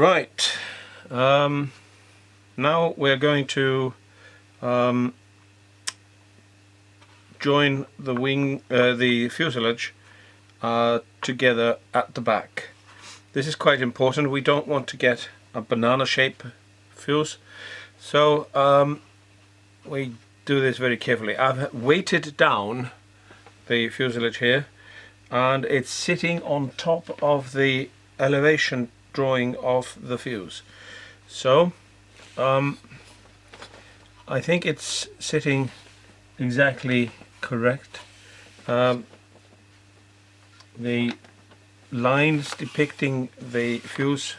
Right, now we're going to join the fuselage together at the back. This is quite important. We don't want to get a banana shape fuse, so we do this very carefully. I've weighted down the fuselage here, and it's sitting on top of the elevation drawing of the fuse. So I think it's sitting exactly correct. The lines depicting the fuse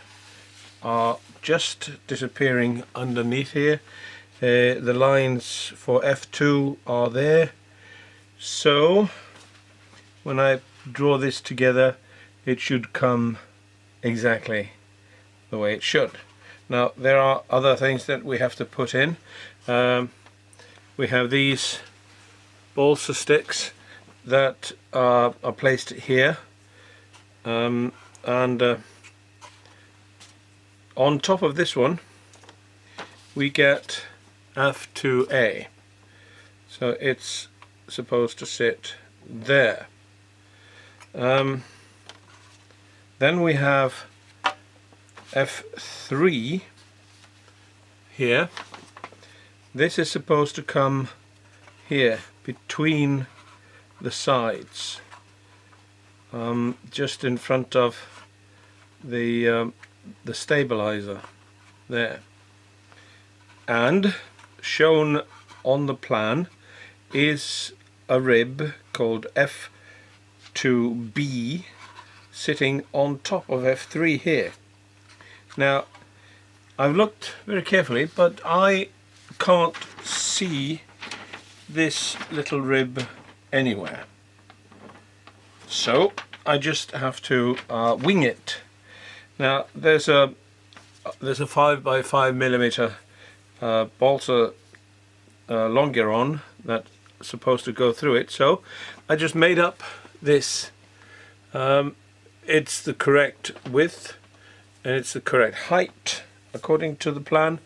are just disappearing underneath here. The lines for F2 are there, so when I draw this together it should come exactly the way it should. Now there are other things that we have to put in. We have these balsa sticks that are placed here, and on top of this one we get F2A, so it's supposed to sit there. Then we have F3 here. This is supposed to come here between the sides, just in front of the stabilizer there. And shown on the plan is a rib called F2B sitting on top of F3 here. Now I've looked very carefully, but I can't see this little rib anywhere, so I just have to wing it. Now there's a 5x5mm balsa longeron that's supposed to go through it, so I just made up this. It's the correct width and it's the correct height according to the plan,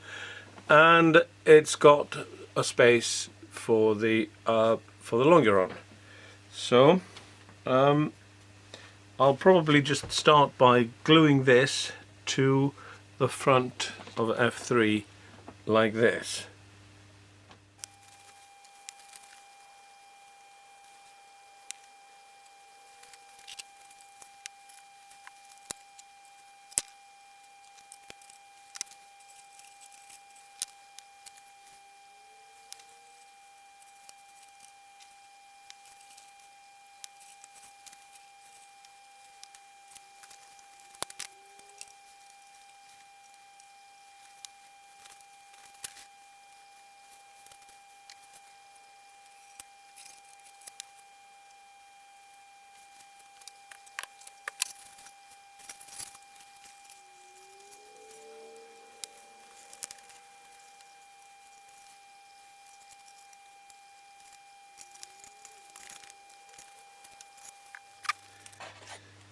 and it's got a space for the longeron. So I'll probably just start by gluing this to the front of F3 like this.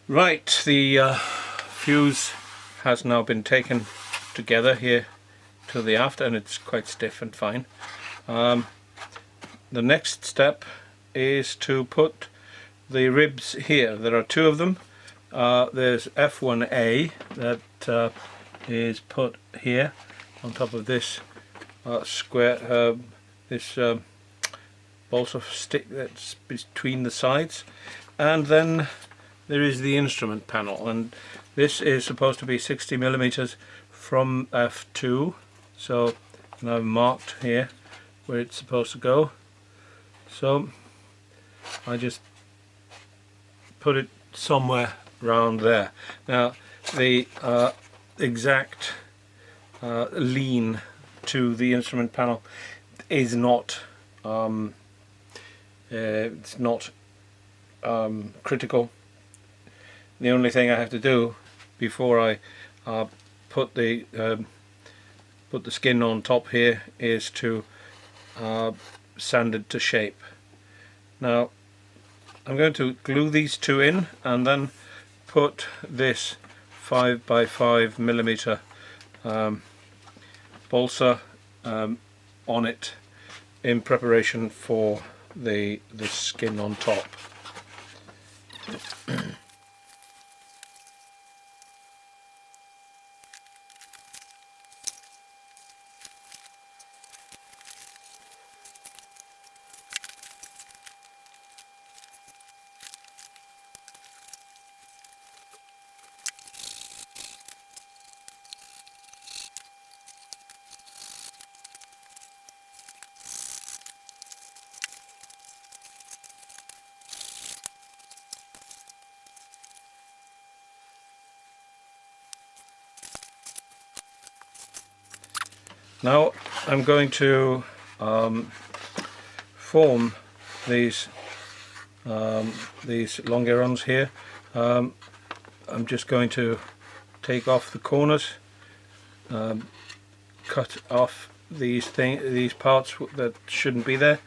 Right, the fuse has now been taken together here to the aft, and it's quite stiff and fine. The next step is to put the ribs here. There are two of them. There's F1A that is put here on top of this square, this balsa stick that's between the sides, and then there is the instrument panel, and this is supposed to be 60mm from F2, so I've marked here where it's supposed to go. So I just put it somewhere around there. Now the exact lean to the instrument panel is not it's not critical. The only thing I have to do before I put the skin on top here is to sand it to shape. Now I'm going to glue these two in and then put this 5 by 5 millimeter balsa on it in preparation for the skin on top. Now I'm going to form these longerons here. I'm just going to take off the corners, cut off these parts that shouldn't be there,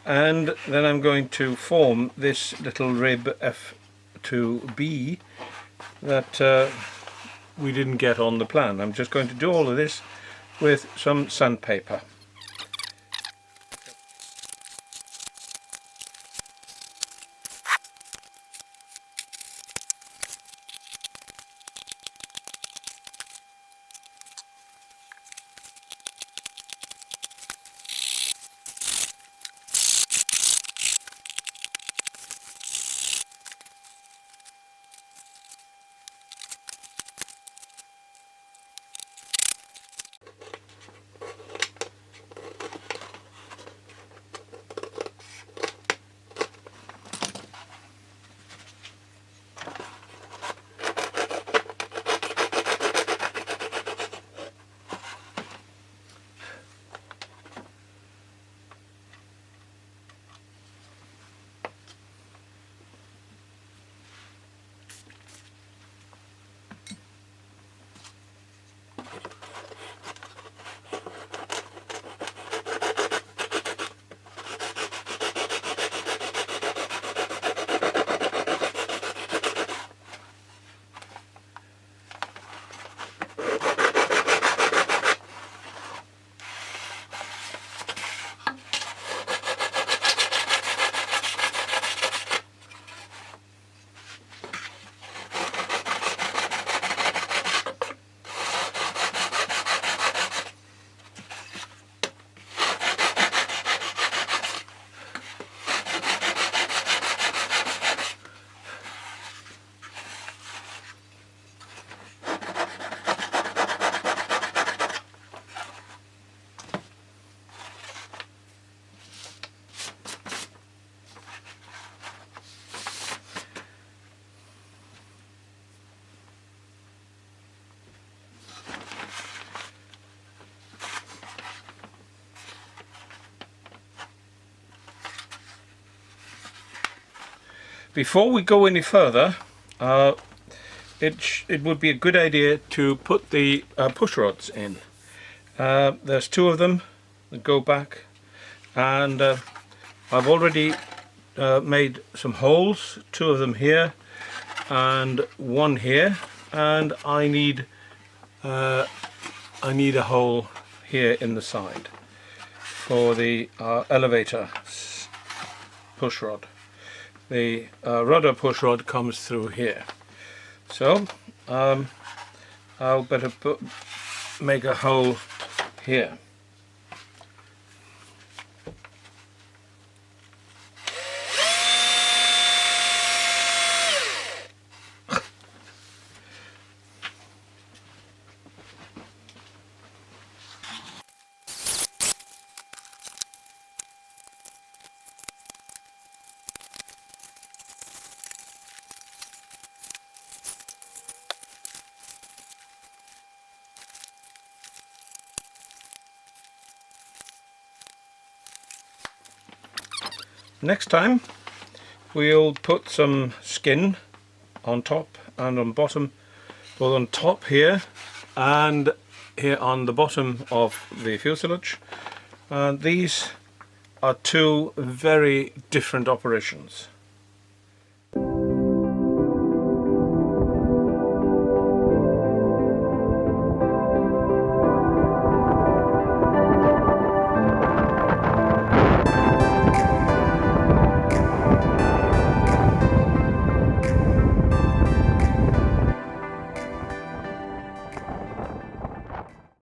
and then I'm going to form this little rib F2B that we didn't get on the plan. I'm just going to do all of this with some sandpaper. Before we go any further, it would be a good idea to put the push rods in. There's two of them that go back, and I've already made some holes, two of them here and one here, and I need a hole here in the side for the elevator push rod. The rudder push rod comes through here, so I'll better make a hole here. Next time we'll put some skin on top and on bottom, both on top here and here on the bottom of the fuselage. These are two very different operations.